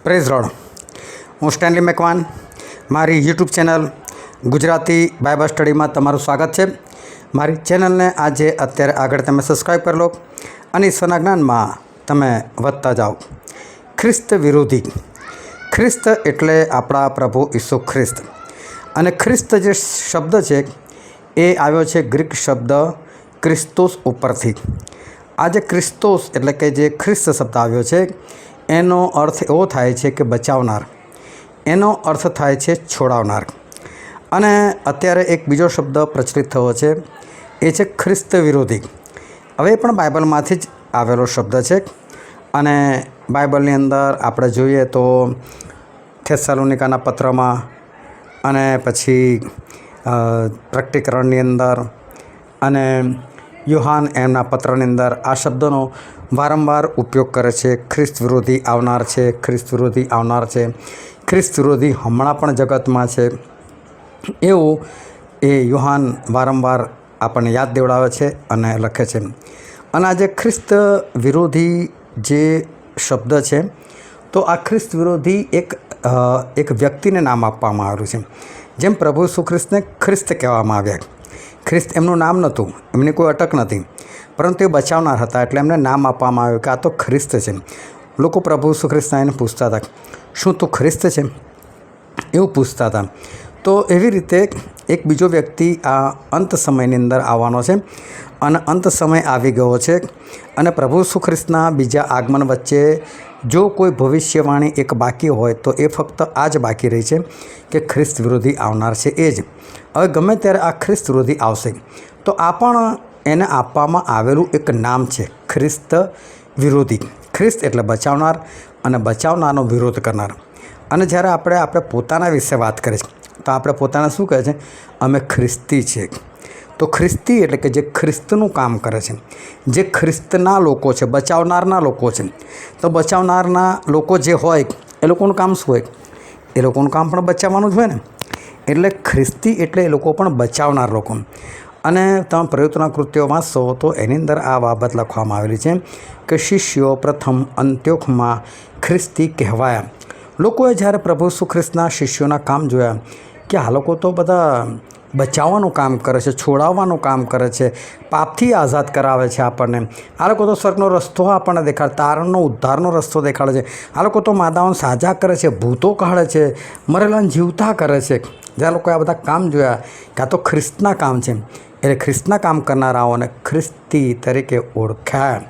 Praise road. હું Stanley Macwan. મારી YouTube channel Gujarati Bible સ્ટડીમાં તમારું સ્વાગત છે. મારી ચેનલને આજે અત્યારે આગળ તમે સબસ્ક્રાઈબ કરી લો અને ઈશ્વરના જ્ઞાનમાં તમે વધતા જાઓ. ખ્રિસ્ત વિરોધી. ખ્રિસ્ત એટલે આપણા પ્રભુ ઈસુ ખ્રિસ્ત. અને ખ્રિસ્ત જે શબ્દ છે એ આવ્યો છે ગ્રીક શબ્દ ક્રિસ્તોસ ઉપરથી. આ જે ક્રિસ્તોસ એટલે કે જે ખ્રિસ્ત શબ્દ આવ્યો છે એનો અર્થ એવો થાય છે કે બચાવનાર, એનો અર્થ થાય છે છોડાવનાર. અને અત્યારે એક બીજો શબ્દ પ્રચલિત થયો છે, એ છે ખ્રિસ્ત વિરોધી. હવે પણ બાઇબલમાંથી જ આવેલો શબ્દ છે. અને બાઇબલની અંદર આપણે જોઈએ તો થેસ્સલોનિકાના પત્રમાં અને પછી પ્રકટીકરણની અંદર અને યોહાન એમના પત્રની અંદર આ શબ્દનો વારંવાર ઉપયોગ કરે છે. ખ્રિસ્ત વિરોધી આવનાર છે, ખ્રિસ્ત વિરોધી આવનાર છે, ખ્રિસ્ત વિરોધી હમણાં પણ જગતમાં છે, એવું એ યોહાન વારંવાર આપણને યાદ દેવડાવે છે અને લખે છે. અને આ જે ખ્રિસ્ત વિરોધી જે શબ્દ છે, તો આ ખ્રિસ્ત વિરોધી એક વ્યક્તિને નામ આપવામાં આવેલું છે. જેમ પ્રભુ ઈસુ ખ્રિસ્તને ખ્રિસ્ત કહેવામાં આવ્યા. ખ્રિસ્ત એમનું નામ નહોતું, એમની કોઈ અટક નથી, પરંતુ એ બચાવનાર હતા એટલે એમને નામ આપવામાં આવ્યું કે આ તો ખ્રિસ્ત છે. લોકો પ્રભુ ઈસુ ખ્રિસ્તને એને પૂછતા હતા, શું તું ખ્રિસ્ત છે, એવું પૂછતા હતા. તો એવી રીતે એક બીજો વ્યક્તિ આ અંત સમયની અંદર આવવાનો છે અને અંત સમય આવી ગયો છે. અને પ્રભુ ઈસુ ખ્રિસ્તના બીજા આગમન વચ્ચે જો કોઈ ભવિષ્યવાણી એક બાકી હોય તો એ ફક્ત આ જ બાકી રહી છે કે ખ્રિસ્ત વિરોધી આવનાર છે એ જ. હવે ગમે ત્યારે આ ખ્રિસ્ત વિરોધી આવશે તો આ પણ એને આપવામાં આવેલું એક નામ છે, ખ્રિસ્ત વિરોધી. ખ્રિસ્ત એટલે બચાવનાર અને બચાવનારનો વિરોધ કરનાર. અને જ્યારે આપણે પોતાના વિશે વાત કરીએ તો આપણે પોતાને શું કહે છે, અમે ખ્રિસ્તી છીએ. તો ખ્રિસ્તી એટલે કે જે ખ્રિસ્તનું કામ કરે છે, જે ખ્રિસ્તના લોકો છે, બચાવનારના લોકો છે. તો બચાવનારના લોકો જે હોય એ લોકોનું કામ શું હોય? એ લોકોનું કામ પણ બચાવવાનું જ હોય ને. એટલે ખ્રિસ્તી એટલે એ લોકો પણ બચાવનાર લોકો. અને તમે પ્રયુક્તના કૃત્યો વાંચશો તો એની અંદર આ બાબત લખવામાં આવેલી છે કે શિષ્યો પ્રથમ અંત્યોખમાં ખ્રિસ્તી કહેવાયા. લોકોએ જ્યારે પ્રભુ ઈસુ ખ્રિસ્તના શિષ્યોના કામ જોયા કે આ લોકો તો બધા બચાવવાનું કામ કરે છે, છોડાવવાનું કામ કરે છે, પાપથી આઝાદ કરાવે છે આપણને. આ લોકો તો સ્વર્ગનો રસ્તો આપણને દેખાડે, તારણનો ઉદ્ધારનો રસ્તો દેખાડે છે. આ લોકો તો માદાઓને સાજા કરે છે, ભૂતો કાઢે છે, મરેલાને જીવતા કરે છે. જ્યાં લોકોએ આ બધા કામ જોયા કે આ તો ખ્રિસ્તના કામ છે, એટલે ખ્રિસ્તના કામ કરનારાઓને ખ્રિસ્તી તરીકે ઓળખાય.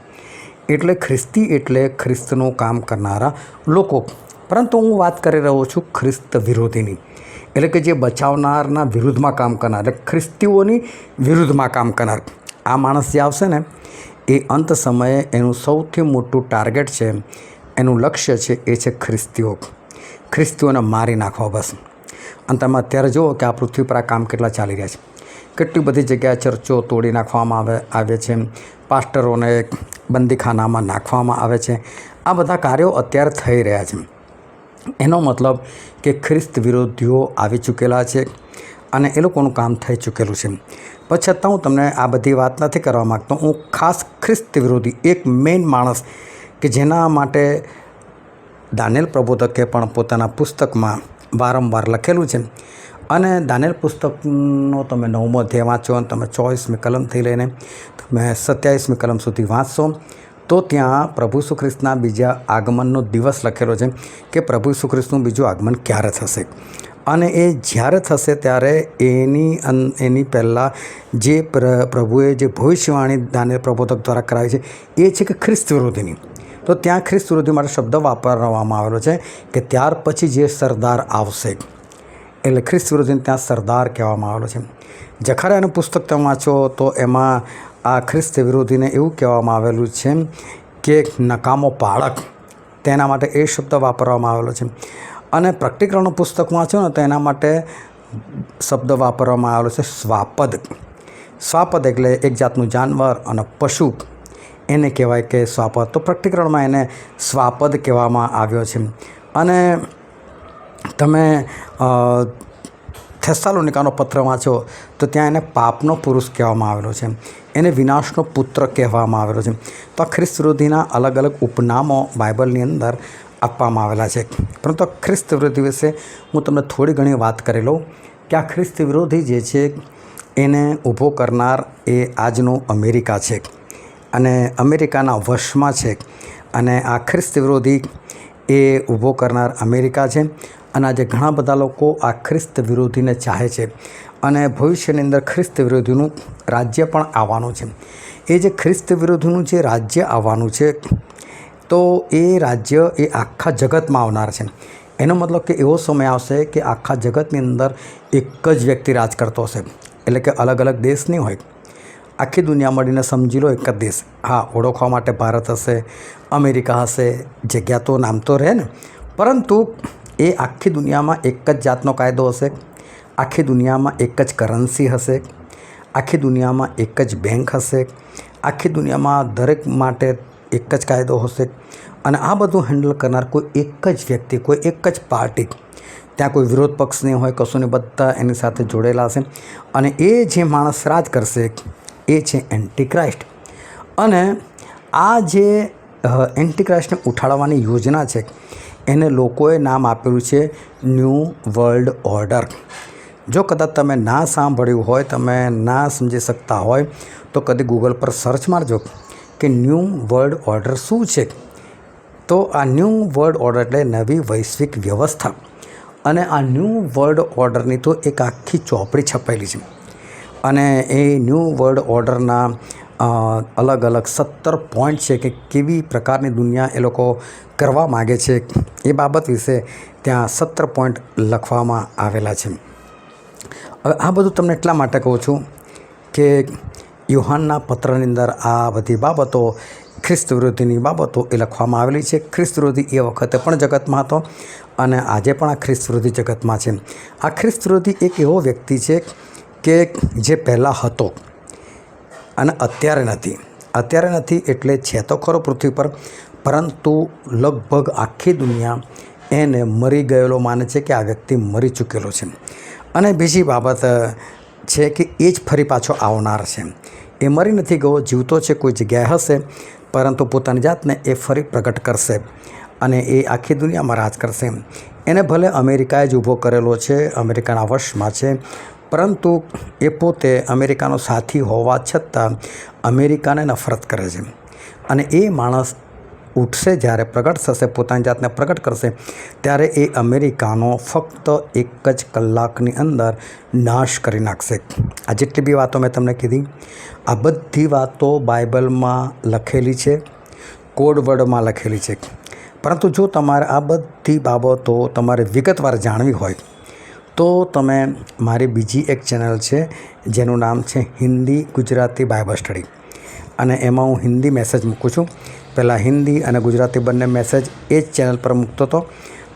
એટલે ખ્રિસ્તી એટલે ખ્રિસ્તનું કામ કરનારા લોકો. પરંતુ હું વાત કરી રહ્યો છું ખ્રિસ્ત વિરોધીની, એટલે કે જે બચાવનારના વિરુદ્ધમાં કામ કરનાર, એટલે ખ્રિસ્તીઓની વિરુદ્ધમાં કામ કરનાર. આ માણસ જે આવશે ને એ અંત સમયે એનું સૌથી મોટું ટાર્ગેટ છે, એનું લક્ષ્ય છે, એ છે ખ્રિસ્તીઓ. ખ્રિસ્તીઓને મારી નાખવા બસ. અને તમે અત્યારે જુઓ કે આ પૃથ્વી પર આ કામ કેટલા ચાલી રહ્યા છે. કેટલી બધી જગ્યાએ ચર્ચો તોડી નાખવામાં આવે છે, પાસ્ટરોને બંદીખાનામાં નાખવામાં આવે છે. આ બધા કાર્યો અત્યારે થઈ રહ્યા છે. એનો મતલબ કે ખ્રિસ્ત વિરોધીઓ આવી ચૂકેલા છે અને એ લોકોનું કામ થઈ ચૂકેલું છે. પણ છતાં હું તમને આ બધી વાત નથી કરવા માગતો. હું ખાસ ખ્રિસ્ત વિરોધી એક મેઇન માણસ કે જેના માટે દાનિયેલ પ્રબોધકે પણ પોતાના પુસ્તકમાં વારંવાર લખેલું છે. અને દાનિયેલ પુસ્તકનો તમે 9મો અધ્યાય વાંચો અને તમે 24મી કલમથી લઈને તમે 27મી કલમ સુધી વાંચશો તો ત્યાં પ્રભુ ઈસુ ખ્રિસ્તના બીજા આગમનનો દિવસ લખેલો છે કે પ્રભુ ઈસુ ખ્રિસ્તનું બીજું આગમન ક્યારે થશે. અને એ જ્યારે થશે ત્યારે એની પહેલાં જે પ્રભુએ જે ભવિષ્યવાણી દાનિયેલ પ્રબોધક દ્વારા કરાવી છે એ છે કે ખ્રિસ્ત વિરોધીની. તો ત્યાં ખ્રિસ્ત વિરોધી માટે શબ્દ વાપરવામાં આવેલો છે કે ત્યાર પછી જે સરદાર આવશે, એટલે ખ્રિસ્ત વિરોધીને ત્યાં સરદાર કહેવામાં આવેલો છે. જખારિયાનું પુસ્તક તમે વાંચો તો એમાં આ ખ્રિસ્ત વિરોધીને એવું કહેવામાં આવેલું છે કે નકામો બાળક, તેના માટે એ શબ્દ વાપરવામાં આવેલો છે. અને પ્રકટીકરણનું પુસ્તક વાંચો ને તો એના માટે શબ્દ વાપરવામાં આવેલો છે સ્વાપદ. સ્વાપદ એટલે એક જાતનું જાનવર અને પશુ, એને કહેવાય કે સ્વાપદ. તો પ્રકટીકરણમાં એને સ્વાપદ કહેવામાં આવ્યો છે. અને તમે થેસ્સલોનિકાનો પત્ર વાંચો તો ત્યાં એને પાપનો પુરુષ કહેવામાં આવેલો છે, એને વિનાશનો પુત્ર કહેવામાં આવેલો છે. તો આ ખ્રિસ્ત વિરોધીના અલગ અલગ ઉપનામો બાઇબલની અંદર આપવામાં આવેલા છે. પરંતુ ખ્રિસ્ત વિરોધી વિશે હું તમને થોડી ઘણી વાત કરી લઉં કે આ ખ્રિસ્ત વિરોધી જે છે એને ઊભો કરનાર એ આજનું અમેરિકા છે અને અમેરિકાના વશમાં છે. અને આ ખ્રિસ્ત વિરોધી એ ઊભો કરનાર અમેરિકા છે. અને આજે ઘણા બધા લોકો આ ખ્રિસ્ત વિરોધીને ચાહે છે અને ભવિષ્યની અંદર ખ્રિસ્ત વિરોધીનું રાજ્ય પણ આવવાનું છે. એ જે ખ્રિસ્ત વિરોધીનું જે રાજ્ય આવવાનું છે તો એ રાજ્ય એ આખા જગતમાં આવનાર છે. એનો મતલબ કે એવો સમય આવશે કે આખા જગતની અંદર એક જ વ્યક્તિ રાજ કરતો હશે. એટલે કે અલગ અલગ દેશ નહીં હોય, આખી દુનિયા મળીને સમજી લો એક જ દેશ. હા, ઓળખવા માટે ભારત હશે, અમેરિકા હશે, જગ્યા તો નામ તો રહે ને, પરંતુ એ આખી દુનિયામાં એક જ જાતનો કાયદો હશે, આખી દુનિયામાં એક જ કરન્સી હશે, આખી દુનિયામાં એક જ બેંક હશે, આખી દુનિયામાં દરેક માટે એક જ કાયદો હશે. અને આ બધું હેન્ડલ કરનાર કોઈ એક જ વ્યક્તિ, કોઈ એક જ પાર્ટી, ત્યાં કોઈ વિરોધ પક્ષ નહીં હોય, કશું નહીં, બધા એની સાથે જોડેલા હશે. અને એ જે માણસ રાજ કરશે એ છે એન્ટીક્રાઇસ્ટ. અને આ જે એન્ટીક્રાઇસ્ટને ઉઠાડવાની યોજના છે એને લોકોએ નામ આપેલું છે ન્યૂ વર્લ્ડ ઓર્ડર. જો કદાચ તમે ના સાંભળ્યું હોય, તમે ના સમજી શકતા હોય તો કદી ગૂગલ પર સર્ચ મારજો કે ન્યૂ વર્લ્ડ ઓર્ડર શું છે. તો આ ન્યૂ વર્લ્ડ ઓર્ડર એટલે નવી વૈશ્વિક વ્યવસ્થા. અને આ ન્યૂ વર્લ્ડ ઓર્ડરની તો એક આખી ચોપડી છપાયેલી છે. અને એ ન્યૂ વર્લ્ડ ઓર્ડરના અલગ અલગ 17 પોઈન્ટ છે કે કેવી પ્રકારની દુનિયા એ લોકો કરવા માગે છે એ બાબત વિશે ત્યાં 17 પોઈન્ટ લખવામાં આવેલા છે. હવે આ બધું તમને એટલા માટે કહું છું કે યુહાનના પત્રની અંદર આ બધી બાબતો, ખ્રિસ્ત વિરોધીની બાબતો એ લખવામાં આવેલી છે. ખ્રિસ્ત વિરોધી એ વખતે પણ જગતમાં હતો અને આજે પણ આ ખ્રિસ્ત વિરોધી જગતમાં છે. આ ખ્રિસ્ત વિરોધી એક એવો વ્યક્તિ છે કે જે પહેલાં હતો અને અત્યારે નથી એટલે છે તો ખરો પૃથ્વી પર, પરંતુ લગભગ આખી દુનિયા એને મરી ગયેલો માને છે કે આ વ્યક્તિ મરી ચૂકેલો છે. અને બીજી બાબત છે કે એ જ ફરી પાછો આવનાર છે. એ મરી નથી ગયો, જીવતો છે, કોઈ જગ્યાએ હશે, પરંતુ પોતાની જાતને એ ફરી પ્રગટ કરશે અને એ આખી દુનિયામાં રાજ કરશે. એને ભલે અમેરિકાએ જ ઊભો કરેલો છે, અમેરિકાના વશમાં છે, પરંતુ એ પોતે અમેરિકાનો સાથી હોવા છતાં અમેરિકાને નફરત કરે છે. અને એ માણસ ઉઠશે, જ્યારે પ્રગટ થશે, પોતાની જાતને પ્રગટ કરશે, ત્યારે એ અમેરિકાનો ફક્ત એક જ કલાકની અંદર નાશ કરી નાખશે. આ જેટલી બી વાતો મેં તમને કીધી, આ બધી વાતો બાઇબલમાં લખેલી છે, કોડ વર્ડમાં લખેલી છે. પરંતુ જો તમારે આ બધી બાબતો તમારે વિગતવાર જાણવી હોય તો તમે મારી બીજી એક ચેનલ છે જેનું નામ છે હિન્દી ગુજરાતી બાઇબલ સ્ટડી. અને એમાં હું હિન્દી મેસેજ મૂકું છું. પહેલાં હિન્દી અને ગુજરાતી બંને મેસેજ એ જ ચેનલ પર મૂકતો હતો,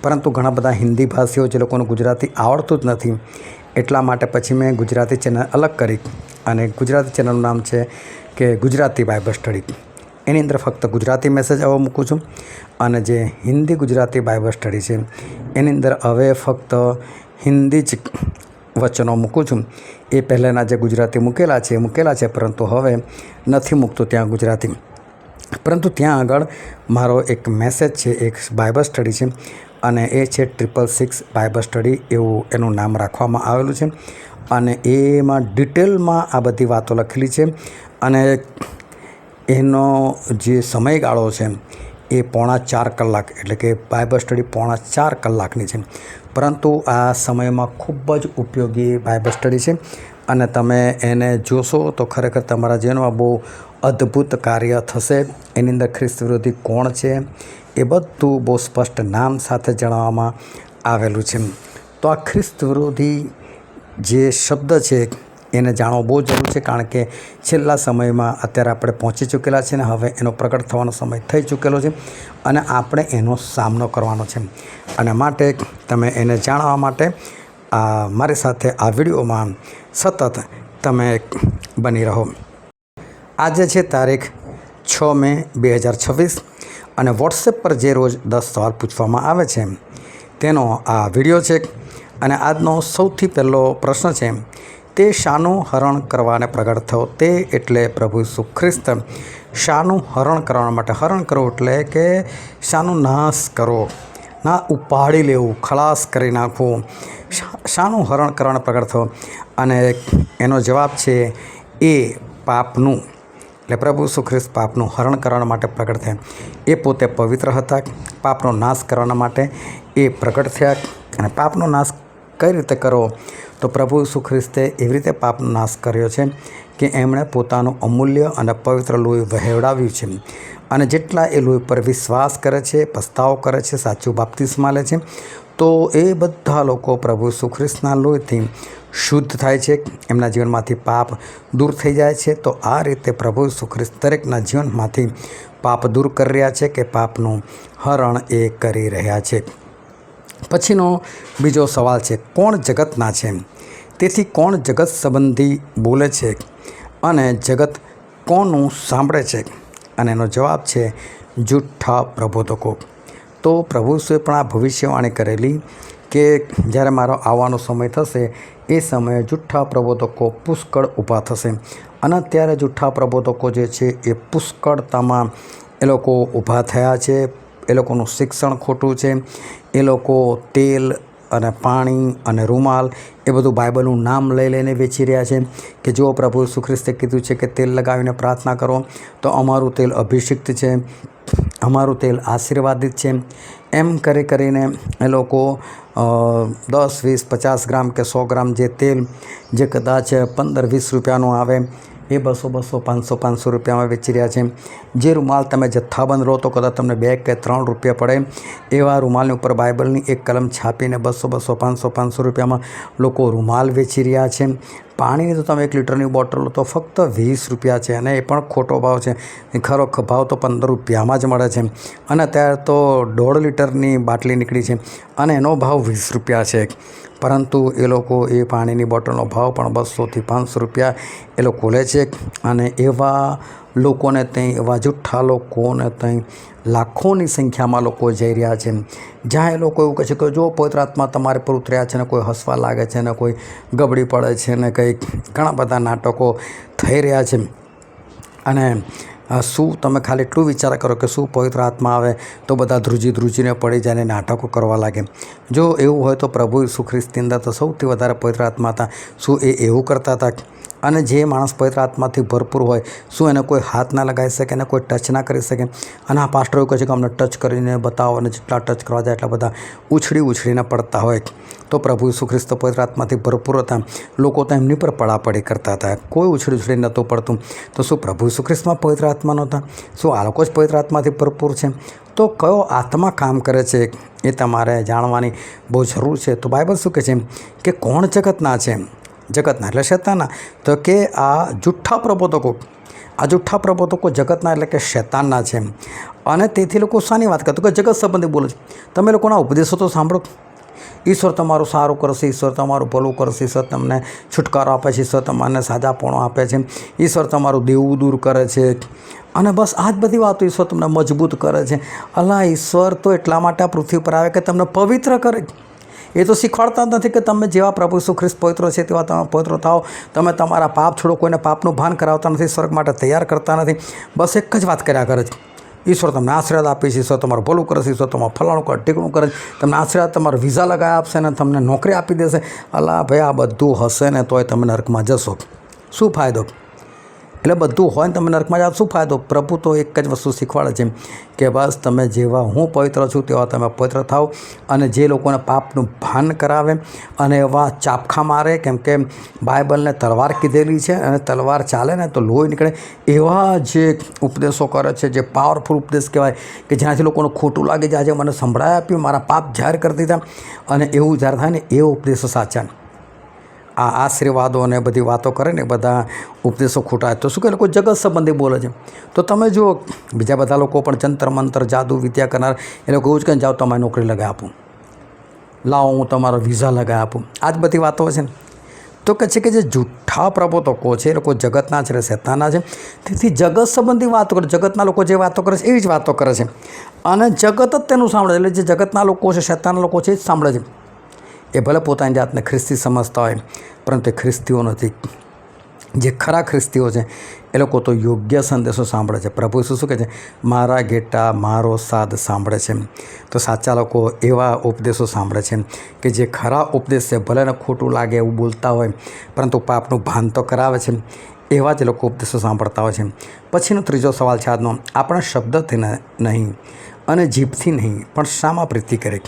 પરંતુ ઘણા બધા હિન્દી ભાષીઓ જે લોકોને ગુજરાતી આવડતું જ નથી, એટલા માટે પછી મેં ગુજરાતી ચેનલ અલગ કરી અને ગુજરાતી ચેનલનું નામ છે કે ગુજરાતી બાઇબલ સ્ટડી. એની અંદર ફક્ત ગુજરાતી મેસેજ હવે મૂકું છું. અને જે હિન્દી ગુજરાતી બાઇબલ સ્ટડી છે એની અંદર હવે ફક્ત હિન્દી જ વચનો મૂકું છું. એ પહેલાંના જે ગુજરાતી મૂકેલા છે, પરંતુ હવે નથી મૂકતો ત્યાં ગુજરાતી. પરંતુ ત્યાં આગળ મારો એક મેસેજ છે, એક બાઇબલ સ્ટડી છે અને એ છે 666 બાઇબલ સ્ટડી, એવું એનું નામ રાખવામાં આવેલું છે. અને એમાં ડિટેલમાં આ બધી વાતો લખેલી છે. અને એનો જે સમયગાળો છે એ 3.25 કલાક, એટલે કે બાઇબલ સ્ટડી 3.25 કલાકની છે. પરંતુ આ સમયમાં ખૂબ જ ઉપયોગી બાઇબલ સ્ટડી છે અને તમે એને જોશો તો ખરેખર તમારા જીવનમાં બહુ અદ્ભુત કાર્ય થશે. એની અંદર ખ્રિસ્ત વિરોધી કોણ છે એ બધું બહુ સ્પષ્ટ નામ સાથે જણાવવામાં આવેલું છે. તો આ ખ્રિસ્ત વિરોધી જે શબ્દ છે એને જાણવો બહુ જરૂર છે, કારણ કે છેલ્લા સમયમાં અત્યારે આપણે પહોંચી ચૂકેલા છે ને હવે એનો પ્રગટ થવાનો સમય થઈ ચૂકેલો છે અને આપણે એનો સામનો કરવાનો છે. અને માટે તમે એને જાણવા માટે મારી સાથે આ વિડીયોમાં સતત તમે બની રહો. આજે છે તારીખ 6 મે 2026 અને વોટ્સએપ પર જે રોજ 10 સવાલ પૂછવામાં આવે છે તેનો આ વિડીયો છે. અને આજનો સૌથી પહેલો પ્રશ્ન છે તે શાનું હરણ કરવાને પ્રગટ થયો? તે એટલે પ્રભુ ઈસુ ખ્રિસ્ત શાનું હરણ કરવા માટે. હરણ કરવું એટલે કે શાનું નાશ કરવો, ના ઉપાડી લેવું, ખલાસ કરી નાખવું. શાનું હરણ કરવાને પ્રગટ થયો? અને એનો જવાબ છે એ પાપનું. એટલે પ્રભુ ઈસુ ખ્રિસ્ત પાપનું હરણ કરવા માટે પ્રગટ થયા. એ પોતે પવિત્ર હતા, પાપનો નાશ કરવા માટે એ પ્રગટ થયા. અને પાપનો નાશ કઈ રીતે કરવો? તો પ્રભુ ઈસુ ખ્રિસ્તે એવી રીતે પાપનો નાશ કર્યો છે કે એમણે પોતાનું અમૂલ્ય અને પવિત્ર લોહી વહેવડાવ્યું છે. અને જેટલા એ લોહી પર વિશ્વાસ કરે છે, પસ્તાવો કરે છે, સાચું બાપ્તિસ્મા લે છે, તો એ બધા લોકો પ્રભુ ઈસુ ખ્રિસ્તના લોહીથી શુદ્ધ થાય છે, એમના જીવનમાંથી પાપ દૂર થઈ જાય છે. તો આ રીતે પ્રભુ ઈસુ ખ્રિસ્ત દરેકના જીવનમાંથી પાપ દૂર કરી રહ્યા છે, કે પાપનું હરણ એ કરી રહ્યા છે. પછીનો બીજો સવાલ છે, કોણ જગતના છે? તેથી કોણ જગત સંબંધી બોલે છે અને જગત કોનું સાંભળે છે? અને એનો જવાબ છે જૂઠ્ઠા પ્રબોધકો. તો પ્રભુ ઈસુએ પણ આ ભવિષ્યવાણી કરેલી કે જ્યારે મારો આવવાનો સમય થશે એ સમયે જૂઠ્ઠા પ્રબોધકો પુષ્કળ ઊભા થશે. અને અત્યારે જૂઠ્ઠા પ્રબોધકો જે છે એ પુષ્કળતામાં એ લોકો ઊભા થયા છે. એ લોકોનું શિક્ષણ ખોટું છે. એ લોકો તેલ અને પાણી અને રૂમાલ એ બધું બાઇબલનું નામ લઈ લઈને વેચી રહ્યા છે કે જો પ્રભુ ઈસુ ખ્રિસ્તે કીધું છે કે તેલ લગાવીને પ્રાર્થના કરો, તો અમારું તેલ અભિષિક્ત છે, અમારું તેલ આશીર્વાદિત છે. એમ કરીને એ લોકો 10, 20, 50 ગ્રામ કે 100 ગ્રામ જે તેલ જે કદાચ 15-20 રૂપિયાનું આવે એ 200, 500 રૂપિયામાં વેચી રહ્યા છે. જે રૂમાલ તમે જથ્થાબંધ લો તો કદાચ તમને 2 કે 3 રૂપિયા પડે, એવા રૂમાલની ઉપર બાઇબલની એક કલમ છાપીને 200, 500 રૂપિયામાં લોકો રૂમાલ વેચી રહ્યા છે. પાણીની તો તમે 1 લીટરની બોટલ લો તો ફક્ત 20 રૂપિયા છે, અને એ પણ ખોટો ભાવ છે. ખરો ભાવ તો 15 રૂપિયામાં જ મળે છે. અને અત્યારે તો 1.5 લીટરની બાટલી નીકળી છે અને એનો ભાવ 20 રૂપિયા છે. પરંતુ એ લોકો એ પાણીની બોટલનો ભાવ પણ 200થી 500 રૂપિયા એ લોકો લે છે. અને એવા લોકોને ત્યાં, એવા જૂઠ્ઠા લોકોને ત્યાં લાખોની સંખ્યામાં લોકો જઈ રહ્યા છે, જ્યાં એ લોકો એવું કહે છે કે જો પવિત્ર આત્મા તમારે પર ઉતર્યા છે, ને કોઈ હસવા લાગે છે, ને કોઈ ગબડી પડે છે, ને કંઈક ઘણા બધા નાટકો થઈ રહ્યા છે. અને શું તમે ખાલી એટલું વિચાર કરો કે શું પવિત્ર આત્મા આવે તો બધા ધ્રુજીને પડી જાય ને નાટકો કરવા લાગે? જો એવું હોય તો પ્રભુ ઈસુ ખ્રિસ્તની અંદર તો સૌથી વધારે પવિત્ર આત્મા હતા. શું એ એવું કરતા હતા? અને જે માણસ પવિત્ર આત્માથી ભરપૂર હોય, શું એને કોઈ હાથ ના લગાવી શકે, એને કોઈ ટચ ના કરી શકે? અને આ પાસ્ટર એવું કહે છે કે અમને ટચ કરીને બતાવો, અને જેટલા ટચ કરવા જાય એટલા બધા ઉછળીને પડતા હોય. તો પ્રભુ ઈસુ ખ્રિસ્ત પવિત્ર આત્માથી ભરપૂર હતા. લોકો તો એમની પર પડાપડી કરતા હતા, કોઈ ઉછળી નહોતું પડતું. તો શું પ્રભુ ઈસુ ખ્રિસ્તમાં પવિત્ર આત્મા નહોતા? શું આ લોકો જ પવિત્ર આત્માથી ભરપૂર છે? તો કયો આત્મા કામ કરે છે એ તમારે જાણવાની બહુ જરૂર છે. તો બાઇબલ શું કહે છે કે કોણ જગતના છે? જગતના એટલે શેતાનના. તો કે આ જૂઠ્ઠા પ્રબોધકો જગતના એટલે કે શેતાનના છે. અને તેથી લોકો શાની વાત કરતો કે જગત સંબંધી બોલે છે. તમે લોકોના ઉપદેશો તો સાંભળો. ઈશ્વર તમારું સારું કરશે, ઈશ્વર તમારું ભલું કરશે, ઈશ્વર તમને છુટકારો આપે છે, ઈશ્વર તમને સાજાપણું આપે છે, ઈશ્વર તમારું દેવું દૂર કરે છે. અને બસ આ જ બધી વાતો ઈશ્વર તમને મજબૂત કરે છે. અલ્લાહ, ઈશ્વર તો એટલા માટે આ પૃથ્વી પર આવે કે તમને પવિત્ર કરે. એ તો શીખવાડતા નથી કે તમે જેવા પ્રભુ ઈસુ ખ્રિસ્ત પવિત્ર છે તેવા તમે પવિત્ર થાઓ. તમે તમારા પાપ છોડો, કોઈને પાપનું ભાન કરાવતા નથી, સ્વર્ગ માટે તૈયાર કરતા નથી. બસ એક જ વાત કર્યા કરે છે. ઈશ્વર તમને આશીર્વાદ આપે છે, ઈશ્વર તમારું ભલું કરે છે, ઈશ્વર તમારું ફલાણું કરે, ટીકણું કરે છે, તમને આશીર્વાદ, તમારું વિઝા લગાવી આપશે ને તમને નોકરી આપી દેશે. અલ્લાહ ભાઈ, આ બધું હશે ને તોય તમે નરકમાં જશો. શું ફાયદો? એટલે બધું હોય ને તમે નરકમાં જાઓ, શું ફાયદો? પ્રભુ તો એક જ વસ્તુ શીખવાડે છે કે બસ તમે જેવા હું પવિત્ર છું તેવા તમે પવિત્ર થાઓ. અને જે લોકોને પાપનું ભાન કરાવે અને એવા ચાપખા મારે, કેમ કે બાઇબલને તલવાર કીધેલી છે અને તલવાર ચાલે ને તો લોહી નીકળે, એવા જે ઉપદેશો કરે છે, જે પાવરફુલ ઉપદેશ કહેવાય કે જેનાથી લોકોને ખોટું લાગે છે, આજે મને સંભળાય આપ્યું, મારા પાપ જાહેર કરી દીધા. અને એવું જ્યારે થાય ને એ ઉપદેશો સાચા. આ આશીર્વાદો અને બધી વાતો કરે ને બધા ઉપદેશો ખોટા. તો શું કહે લોકો જગત સંબંધી બોલે છે? તો તમે જુઓ બીજા બધા લોકો પણ જંતર મંતર જાદુ વિદ્યા કરનાર, એ લોકો એવું જ કહીને જાઓ તમારી નોકરી લગાવી આપું, લાવો હું તમારો વિઝા લગાવી આપું. આ જ બધી વાતો છે ને. તો કહે છે કે જે જૂઠ્ઠા પ્રબોધકો છે એ લોકો જગતના છે, શેતાનના છે. તેથી જગત સંબંધી વાતો કરે, જગતના લોકો જે વાતો કરે છે એવી જ વાતો કરે છે. અને જગત જ તેનું સાંભળે. એટલે જે જગતના લોકો છે, શેતાનના લોકો છે એ જ સાંભળે છે. એ ભલે પોતાની જાતને ખ્રિસ્તી સમજતા હોય, પરંતુ એ ખ્રિસ્તીઓ નથી. જે ખરા ખ્રિસ્તીઓ છે એ લોકો તો યોગ્ય સંદેશો સાંભળે છે. પ્રભુ શું કહે છે? મારા ઘેટા મારો સાદ સાંભળે છે. તો સાચા લોકો એવા ઉપદેશો સાંભળે છે કે જે ખરા ઉપદેશ છે, ભલે ને ખોટું લાગે એવું બોલતા હોય, પરંતુ પાપનું ભાન તો કરાવે છે. એવા જ લોકો ઉપદેશો સાંભળતા હોય છે. પછીનો ત્રીજો સવાલ છે આજનો: આપણા શબ્દથી નહીં અને જીભથી નહીં, પણ શામાં પ્રીતિ કરે?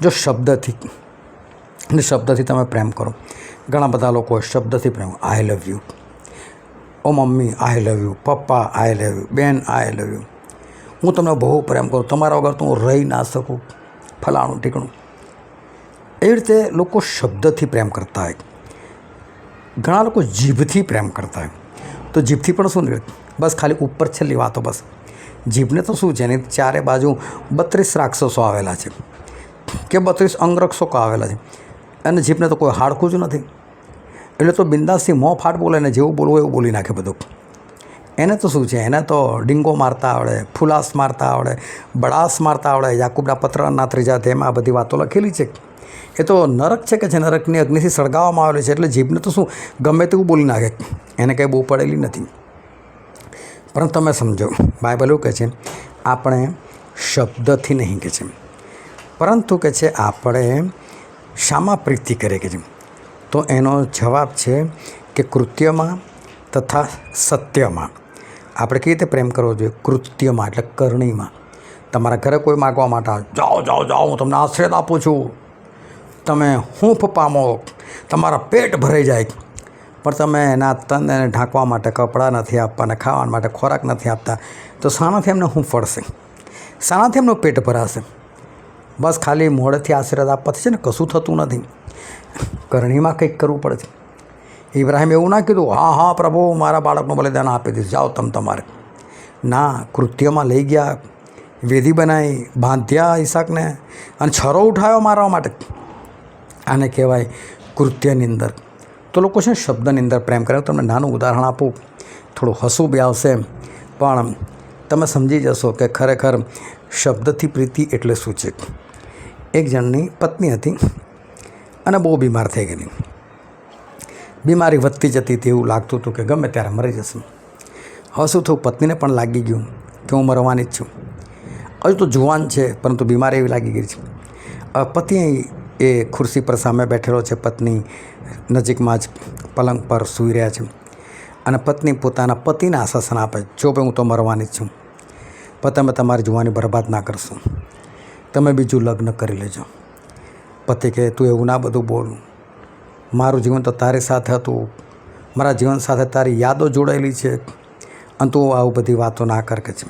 જો શબ્દથી તમે પ્રેમ કરો. ઘણા બધા લોકો શબ્દથી પ્રેમ, આઈ લવ યુ, ઓ mummy I love you, papa I love you, બેન આઈ લવ યુ, હું તમને બહુ પ્રેમ કરું, તમારા વગર તો હું રહી ના શકું, ફલાણું ઠીકણું. એવી રીતે લોકો શબ્દથી પ્રેમ કરતા હોય. ઘણા લોકો જીભથી પ્રેમ કરતા હોય. તો જીભથી પણ શું નીકળે? બસ ખાલી ઉપર છેલ્લી વાતો. બસ જીભને તો શું છે, એની ચારે બાજુ 32 રાક્ષસો આવેલા છે કે 32 અંગરક્ષકો આવેલા છે, અને જીભને તો કોઈ હાડકું જ નથી. એટલે તો બિંદાસથી મોં ફાટ બોલે ને જેવું બોલવું એવું બોલી નાખે બધું. એને તો શું છે, એને તો ડીંગો મારતા આવડે, ફુલાસ મારતા આવડે, બડાસ મારતા આવડે. યાકૂબના પત્રના 3 અધ્યાયમાં આ બધી વાતો લખેલી છે. એ તો નરક છે કે જે નરકની અગ્નિથી સળગાવવામાં આવેલું છે. એટલે જીભને તો શું ગમે તેવું બોલી નાખે, એને કંઈ બહુ પડેલી નથી. પરંતુ તમે સમજો, બાઇબલ એવું કહે છે આપણે શબ્દથી નહીં કહે છે, પરંતુ કહે છે આપણે શામાં પ્રીતિ કરે કે છે? તો એનો જવાબ છે કે કૃત્યમાં તથા સત્યમાં. આપણે કેવી રીતે પ્રેમ કરવો જોઈએ? કૃત્યમાં એટલે કરણીમાં. તમારા ઘરે કોઈ માગવા માટે આવે, જાઓ જાઓ જાઓ, હું તમને આશીર્વાદ આપું છું, તમે હૂંફ પામો, તમારા પેટ ભરાઈ જાય, પણ તમે એના તનને ઢાંકવા માટે કપડાં નથી આપવા અને ખાવા માટે ખોરાક નથી આપતા, તો શાનાથી એમને હૂંફ પડશે? શાનાથી એમનું પેટ ભરાશે? બસ ખાલી મોઢેથી આશીર્વાદ આપવાથી છે ને કશું થતું નથી. કરણીમાં કંઈક કરવું પડે છે. ઇબ્રાહિમ એવું ના કીધું, હા હા પ્રભુ મારા બાળકનું બલિદાન આપી દીધું, જાઓ તમારે. ના, કૃત્યમાં લઈ ગયા, વેદી બનાવી, બાંધ્યા ઈસાકને, અને છરો ઉઠાવ્યો મારવા માટે. આને કહેવાય કૃત્યની અંદર. તો લોકો છે શબ્દની અંદર પ્રેમ કરે. તમને નાનું ઉદાહરણ આપું, થોડું હસવું બી આવશે, પણ તમે સમજી જશો કે ખરેખર શબ્દથી પ્રીતિ એટલે શું છે. એક જણની પત્ની હતી અને બહુ બીમાર થઈ ગયેલી. બીમારી વધતી જતી હતી, એવું લાગતું હતું કે ગમે ત્યારે મરી જશે. હવે શું થયું, પત્નીને પણ લાગી ગયું કે હું મરવાની જ છું. હજુ તો જુવાન છે, પરંતુ બીમારી એવી લાગી ગઈ છે. પતિ એ ખુરશી પર સામે બેઠેલો છે, પત્ની નજીકમાં જ પલંગ પર સૂઈ રહ્યા છે, અને પત્ની પોતાના પતિને આશ્વાસન આપે, જો ભાઈ હું તો મરવાની જ છું, પણ તમે તમારી જુવાની બરબાદ ના કરશો, તમે બીજું લગ્ન કરી લેજો. પતિ કહે, તું એવું ના બધું બોલ, મારું જીવન તો તારી સાથે હતું, મારા જીવન સાથે તારી યાદો જોડાયેલી છે, અને તું આવું બધી વાતો ના કર કે છે.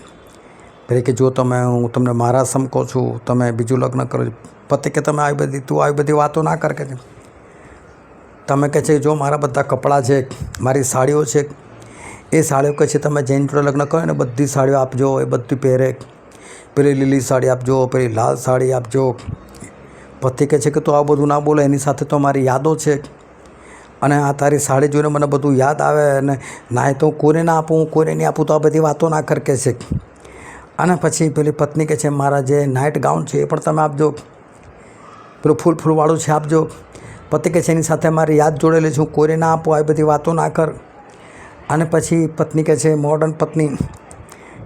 પેલી કે જો હું તમને મારા સમ કહું છું, તમે બીજું લગ્ન કરો. પતિ કે તું આવી બધી વાતો ના કર કે છે. તમે કહે છે જો મારા બધા કપડાં છે, મારી સાડીઓ છે, એ સાડીઓ કહે છે તમે જેની જોડે લગ્ન કરો ને બધી સાડીઓ આપજો, એ બધી પહેરે. પેલી લીલી સાડી આપજો, પેલી લાલ સાડી આપજો. પતિ કહે છે કે તું આ બધું ના બોલે, એની સાથે તો મારી યાદો છે, અને આ તારી સાડી જોઈને મને બધું યાદ આવે, અને ના તો કોઈને ના આપું, હું કોઈને નહીં આપું, તો આ બધી વાતો ના કર કે છે. અને પછી પેલી પત્ની કહે છે મારા જે નાઇટ ગાઉન છે એ પણ તમે આપજો, પેલું ફૂલવાળું છે આપજો. પતિ કહે છે એની સાથે મારી યાદ જોડેલી છે, હું કોઈને ના આપું, આવી બધી વાતો ના કર. અને પછી પત્ની કહે છે, મોડર્ન પત્ની,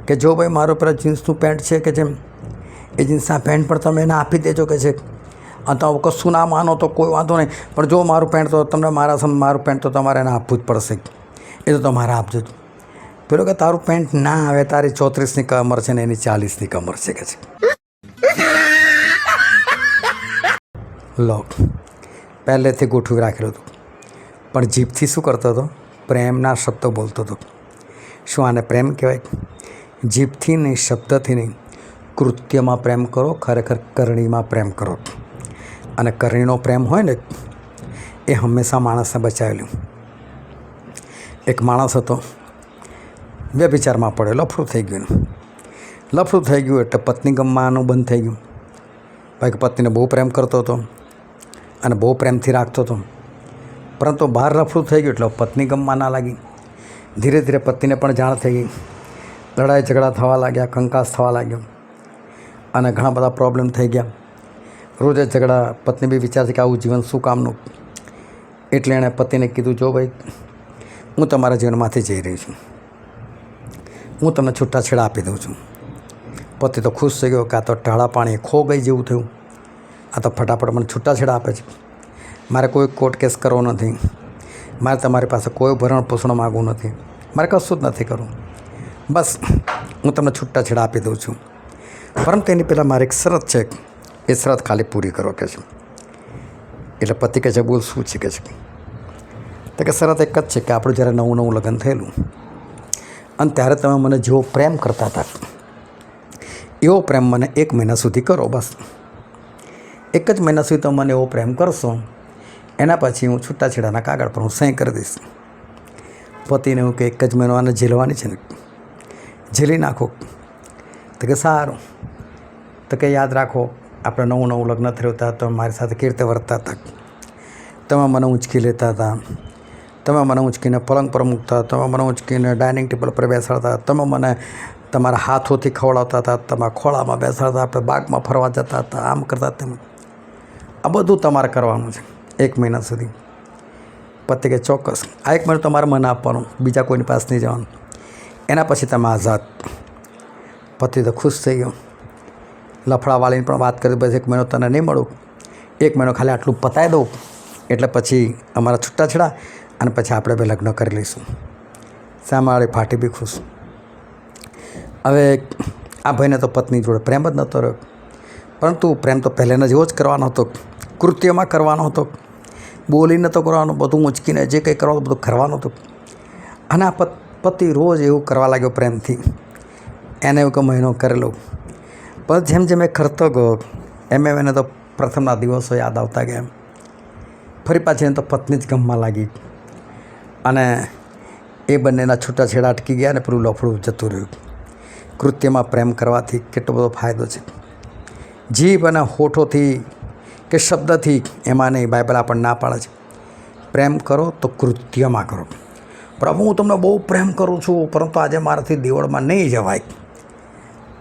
કે જો ભાઈ મારો પેલા જીન્સનું પેન્ટ છે કે જેમ એ જીન્સના પેન્ટ પણ તમે એને આપી દેજો કે છે. અને તો કશું ના માનો તો કોઈ વાંધો નહીં, પણ જો મારું પેન્ટ તો તમને મારું પેન્ટ તો તમારે એને આપવું જ પડશે, એ તો તમારે આપજો. પેલો કે તારું પેન્ટ ના આવે, તારી 34ની કમર છે ને એની 40ની કમર છે કે છે. લો, પહેલેથી ગોઠવી રાખેલું હતું, પણ જીભથી શું કરતો હતો? પ્રેમના શબ્દો બોલતો હતો. શું આને પ્રેમ કહેવાય? જીભથી નહીં, શબ્દથી નહીં, કૃત્યમાં પ્રેમ કરો, ખરેખર કરણીમાં પ્રેમ કરો. અને કરણીનો પ્રેમ હોય ને એ હંમેશા માણસને બચાવેલું. એક માણસ હતો, વ્યભિચારમાં પડ્યો, લફડું થઈ ગયું એટલે પત્ની ગમવાનું બંધ થઈ ગયું. ભાઈ પત્નીને બહુ પ્રેમ કરતો હતો અને બહુ પ્રેમથી રાખતો હતો, પરંતુ બહાર લફડું થઈ ગયું એટલે પત્ની ગમવા ના લાગી. ધીરે ધીરે પત્નીને પણ જાણ થઈ ગઈ, લડાઈ ઝઘડા થવા લાગ્યા, કંકાસ થવા લાગ્યો, અને ઘણા બધા પ્રોબ્લેમ થઈ ગયા. રોજ જ ઝઘડા. પત્ની બી વિચારશે કે આવું જીવન શું કામનું. એટલે એણે પતિને કીધું, જો ભાઈ, હું તમારા જીવનમાંથી જઈ રહી છું, હું તમને છૂટાછેડા આપી દઉં છું. પતિ તો ખુશ થઈ ગયો કે આ તો ટાળા પાણી ખો ગઈ જેવું થયું. આ તો ફટાફટ મને છૂટાછેડા આપે છે. મારે કોઈ કોર્ટ કેસ કરવો નથી, મારે તમારી પાસે કોઈ ભરણ પોષણ માગવું નથી, મારે કશું જ નથી કરવું. બસ હું તમને છૂટાછેડા આપી દઉં છું. પરંતુ એની પહેલાં મારી એક શરત છે, એ શરત ખાલી પૂરી કરો કે છે. એટલે પતિ કહે છે, બોલ શું છે કે છે. તો કે શરત એક જ છે કે આપણું જ્યારે નવું નવું લગ્ન થયેલું અને ત્યારે તમે મને જેવો પ્રેમ કરતા હતા એવો પ્રેમ મને 1 મહિના સુધી કરો. બસ 1 જ મહિના સુધી તમે મને એવો પ્રેમ કરશો, એના પછી હું છૂટાછેડાના કાગળ પર હું સહી કરી દઈશ. પતિને એવું કે 1 જ મહિનો આને ઝીલવાની છે ને, ઝીલી નાખો. તો કે સારું. તો કે યાદ રાખો, આપણે નવું નવું લગ્ન થયું હતા, તમે મારી સાથે કેવી રીતે વર્તતા હતા. તમે મને ઊંચકી લેતા હતા, તમે મને ઊંચકીને પલંગ પર મૂકતા, તમે મને ઊંચકીને ડાઇનિંગ ટેબલ પર બેસાડતા, તમે મને તમારા હાથોથી ખવડાવતા હતા, તમારા ખોળામાં બેસાડતા, આપણે બાગમાં ફરવા જતા હતા, આમ કરતા તેમ. આ બધું તમારે કરવાનું છે 1 મહિના સુધી. પતિ કે ચોક્કસ. આ 1 મહિનો તમારે મને આપવાનું, બીજા કોઈની પાસે નહીં જવાનું. એના પછી તમે આઝાદ. પતિ તો ખુશ થઈ ગયો. લફડાવાળીને પણ વાત કરી, બસ 1 મહિનો તને નહીં મળું, 1 મહિનો ખાલી આટલું પતાવી દઉં એટલે પછી અમારા છૂટાછેડા અને પછી આપણે બે લગ્ન કરી લઈશું. સામેવાળી ફાટી બી ખુશ. હવે આ ભાઈને તો પત્ની જોડે પ્રેમ જ નહોતો રહ્યો, પરંતુ પ્રેમ તો પહેલાંના જેવો જ કરવાનો હતો, કૃત્યમાં કરવાનો હતો, બોલીને તો કરવાનો, બધું ઊંચકીને જે કંઈ કરવાનું બધું કરવાનું હતું. અને આ પતિ રોજ એવું કરવા લાગ્યો પ્રેમથી. એને એવું કે મહિનો કરેલો. પણ જેમ જેમ એ કરતો ગયો એમ એને તો પ્રથમના દિવસો યાદ આવતા ગયા. ફરી પાછી એને તો પત્ની જ ગમવા લાગી અને એ બંનેના છૂટાછેડા અટકી ગયા અને પેલું લફડું જતું રહ્યું. કૃત્યમાં પ્રેમ કરવાથી કેટલો બધો ફાયદો છે. જીભ અને હોઠોથી કે શબ્દથી એમાં નહીં, બાઇબલ આપણને ના પાડે છે. પ્રેમ કરો તો કૃત્યમાં કરો. પ્રભુ, હું તમને બહુ પ્રેમ કરું છું, પરંતુ આજે મારાથી દેવળમાં નહીં જવાય.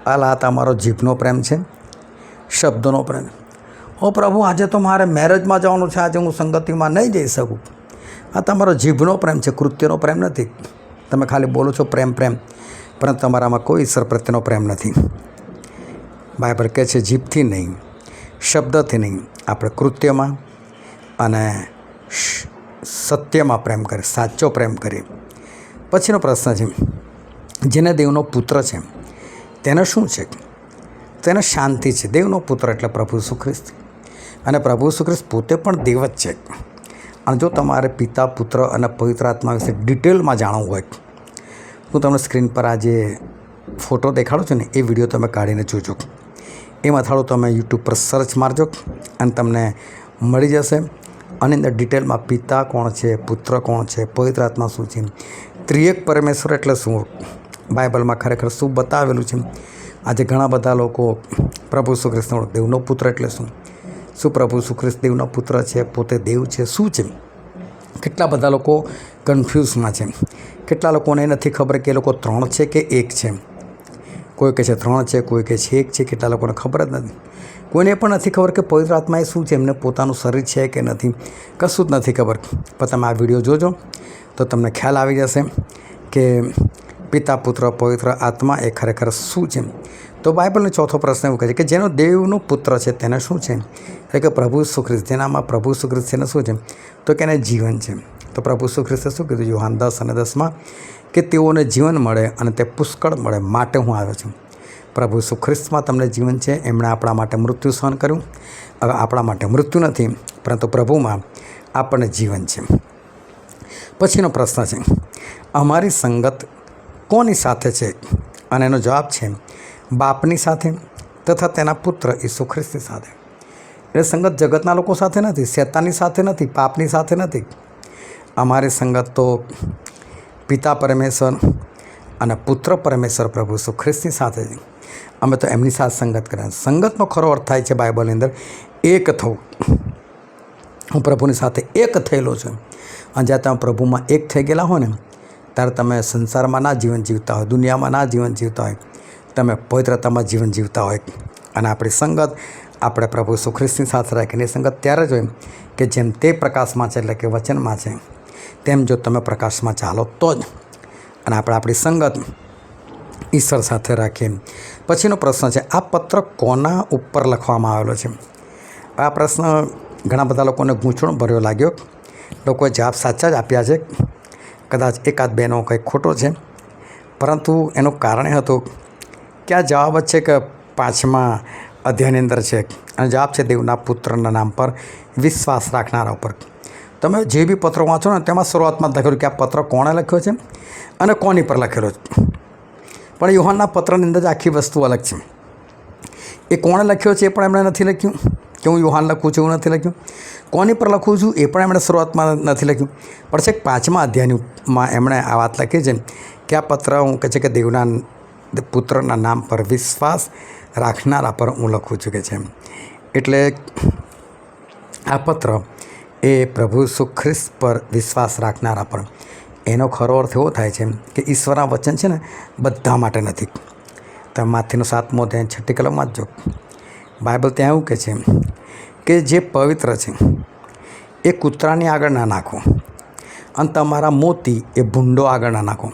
આ તમારો જીભનો પ્રેમ છે, શબ્દનો પ્રેમ. ઓ પ્રભુ, આજે તો મારે મેરેજમાં જવાનું છે, આજે હું સંગતિમાં નહીં જઈ શકું. આ તમારો જીભનો પ્રેમ છે, કૃત્યનો પ્રેમ નથી. તમે ખાલી બોલો છો પ્રેમ પ્રેમ, પરંતુ તમારામાં કોઈ ઈશ્વર પ્રત્યેનો પ્રેમ નથી. બાઇબલ કહે છે જીભથી નહીં, શબ્દથી નહીં, આપણે કૃત્યમાં અને સત્યમાં પ્રેમ કરીએ, સાચો પ્રેમ કરીએ. પછીનો પ્રશ્ન છે, જેને દેવનો પુત્ર છે તેને શું છે? તેને શાંતિ છે. દેવનો પુત્ર એટલે પ્રભુ ઈસુ ખ્રિસ્ત, અને પ્રભુ ઈસુ ખ્રિસ્ત પોતે પણ દેવ જ છે. અને જો તમારે પિતા, પુત્ર અને પવિત્ર આત્મા વિશે ડિટેલમાં જાણવું હોય, હું તમને સ્ક્રીન પર આ જે ફોટો દેખાડું છું ને, એ વિડીયો તમે કાઢીને જોજો. એમાં થોડું તમે યુટ્યુબ પર સર્ચ મારજો અને તમને મળી જશે. અને અંદર ડિટેલમાં પિતા કોણ છે, પુત્ર કોણ છે, પવિત્ર આત્મા શું છે, ત્રિએક પરમેશ્વર એટલે શું, બાઇબલમાં ખરેખર શું બતાવેલું છે. આજે ઘણા બધા લોકો પ્રભુ ઈસુ ખ્રિસ્તનો દેવનો પુત્ર એટલે શું પ્રભુ ઈસુ ખ્રિસ્ત દેવનો પુત્ર છે, પોતે દેવ છે, શું છે? કેટલા બધા લોકો કન્ફ્યુઝમાં છે. કેટલા લોકોને નથી ખબર કે એ લોકો 3 છે કે 1 છે. કોઈ કહે છે 3 છે, કોઈ કહે છે 1 છે. કેટલા લોકોને ખબર જ નથી. કોઈને પણ નથી ખબર કે પવિત્ર આત્મા એ શું છે, એમને પોતાનું શરીર છે કે નથી, કશું જ નથી ખબર. પણ તમે આ વિડીયો જોજો તો તમને ખ્યાલ આવી જશે કે પિતા, પુત્ર, પવિત્ર આત્મા એ ખરેખર શું છે. તો બાઇબલનો ચોથો પ્રશ્ન એવું કહે છે કે જેનો દેવનો પુત્ર છે તેને શું છે? એટલે કે પ્રભુ ઈસુ ખ્રિસ્ત, જેનામાં પ્રભુ ઈસુ ખ્રિસ્ત છે એને શું છે? તો કે એને જીવન છે. તો પ્રભુ ઈસુ ખ્રિસ્તે શું કીધું યોહાન 10:10 કે તેઓને જીવન મળે અને તે પુષ્કળ મળે માટે હું આવ્યો છું. પ્રભુ ઈસુ ખ્રિસ્તમાં તમને જીવન છે. એમણે આપણા માટે મૃત્યુ સહન કર્યું. હવે આપણા માટે મૃત્યુ નથી, પરંતુ પ્રભુમાં આપણને જીવન છે. પછીનો પ્રશ્ન છે, અમારી સંગત કોની સાથે છે? અને એનો જવાબ છે બાપની સાથે તથા તેના પુત્ર ઈસુ ખ્રિસ્તની સાથે. એટલે સંગત જગતના લોકો સાથે નથી, શૈતાનની સાથે નથી, પાપની સાથે નથી. અમારી સંગત તો પિતા પરમેશ્વર અને પુત્ર પરમેશ્વર પ્રભુ ઈસુ ખ્રિસ્તની સાથે છે. અમે તો એમની સાથે સંગત કર્યા. સંગતનો ખરો અર્થ થાય છે બાઇબલની અંદર એક થવું. હું પ્રભુની સાથે એક થયેલો છું. અને જ્યારે તમે પ્રભુમાં એક થઈ ગયેલા હોય ને, ત્યારે તમે સંસારમાં ના જીવન જીવતા હોય, દુનિયામાં ના જીવન જીવતા હોય, તમે પવિત્રતામાં જીવન જીવતા હોય. અને આપણી સંગત આપણે પ્રભુ ઈસુ ખ્રિસ્તની સાથે રાખીને સંગત ત્યારે જ હોય કે જેમ તે પ્રકાશમાં છે, એટલે કે વચનમાં છે, તેમ જો તમે પ્રકાશમાં ચાલો તો જ. અને આપણે આપણી સંગત ઈશ્વર સાથે રાખીએ. પછીનો પ્રશ્ન છે, આ પત્ર કોના ઉપર લખવામાં આવેલો છે? આ પ્રશ્ન ઘણા બધા લોકોને ગૂંચવણ ભર્યો લાગ્યો. લોકોએ જવાબ સાચા જ આપ્યા છે, કદાચ એકાદ બેનો કંઈક ખોટો છે, પરંતુ એનું કારણ એ હતું કે આ જવાબ જ છે કે 5મા અધ્યાયની અંદર છે. અને જવાબ છે દેવના પુત્રના નામ પર વિશ્વાસ રાખનારા ઉપર. તમે જે બી પત્રો વાંચો ને તેમાં શરૂઆતમાં લખેલું કે આ પત્ર કોણે લખ્યો છે અને કોની પર લખેલો છે. પણ યુહાનના પત્રની અંદર જ આખી વસ્તુ અલગ છે. એ કોણે લખ્યો છે એ પણ એમણે નથી લખ્યું કે હું યુહાન લખું છું, એવું નથી લખ્યું. કોની પર લખું છું એ પણ એમણે શરૂઆતમાં નથી લખ્યું. પણ છેક 5મા અધ્યાયમાં એમણે આ વાત લખી છે કે આ પત્ર હું કહે છે કે દેવના પુત્રના નામ પર વિશ્વાસ રાખનારા પર હું લખું છું કે છે. એટલે આ પત્ર એ પ્રભુ ઈસુ ખ્રિસ્ત પર વિશ્વાસ રાખનારા પર, એનો ખરો અર્થ એવો થાય છે કે ઈશ્વરના વચન છે ને બધા માટે નથી. તમે માથીનો 7મો અધ્યાય 6ઠ્ઠી કલમમાં જ જો, બાઇબલ ત્યાં એવું કહે છે કે જે પવિત્ર છે એ કૂતરાની આગળ ના નાખો, અને તમારા મોતી એ ભૂંડો આગળ ના નાખો.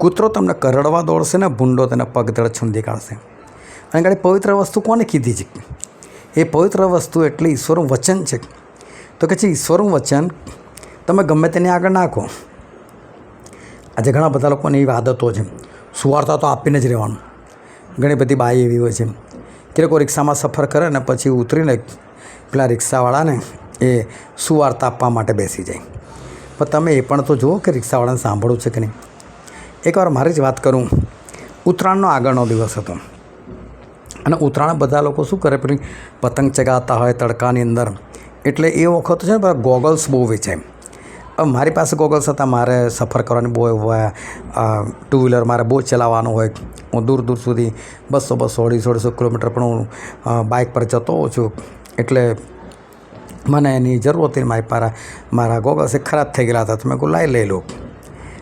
કૂતરો તમને કરડવા દોડશે ને ભૂંડો તેને પગ તળે છૂંદી કાઢશે. અને ગાડી પવિત્ર વસ્તુ કોને કીધી છે? એ પવિત્ર વસ્તુ એટલે ઈશ્વરનું વચન છે. તો કે છે ઈશ્વરનું વચન તમે ગમે તેની આગળ નાખો. આજે ઘણા બધા લોકોની એવી આદતો છે, સુવાર્તા તો આપીને જ રહેવાનું. ઘણી બધી બાઈ એવી હોય છે કે લોકો રિક્ષામાં સફર કરે ને પછી ઉતરીને પેલા રિક્ષાવાળાને એ સુવાર્તા આપવા માટે બેસી જાય. પણ તમે એ પણ તો જુઓ કે રિક્ષાવાળાને સાંભળવું છે કે નહીં. એકવાર મારી જ વાત કરું, ઉત્તરાયણનો આગળનો દિવસ હતો અને ઉત્તરાયણ બધા લોકો શું કરે, પેલી પતંગ ચગાવતા હોય તડકાની અંદર. એટલે એ વખત છે ને ગોગલ્સ બહુ વેચાય. હવે મારી પાસે ગોગલ્સ હતા. મારે સફર કરવાની બહુ હોય, 2 વ્હીલર મારે બહુ ચલાવવાનું હોય. હું દૂર દૂર સુધી 200, 250 કિલોમીટર પણ હું બાઇક પર જતો હોઉં છું. એટલે મને એની જરૂર હતી. મારા ગોગલ્સ એ ખરાબ થઈ ગયેલા હતા. તો મેં કહું લઈ લો.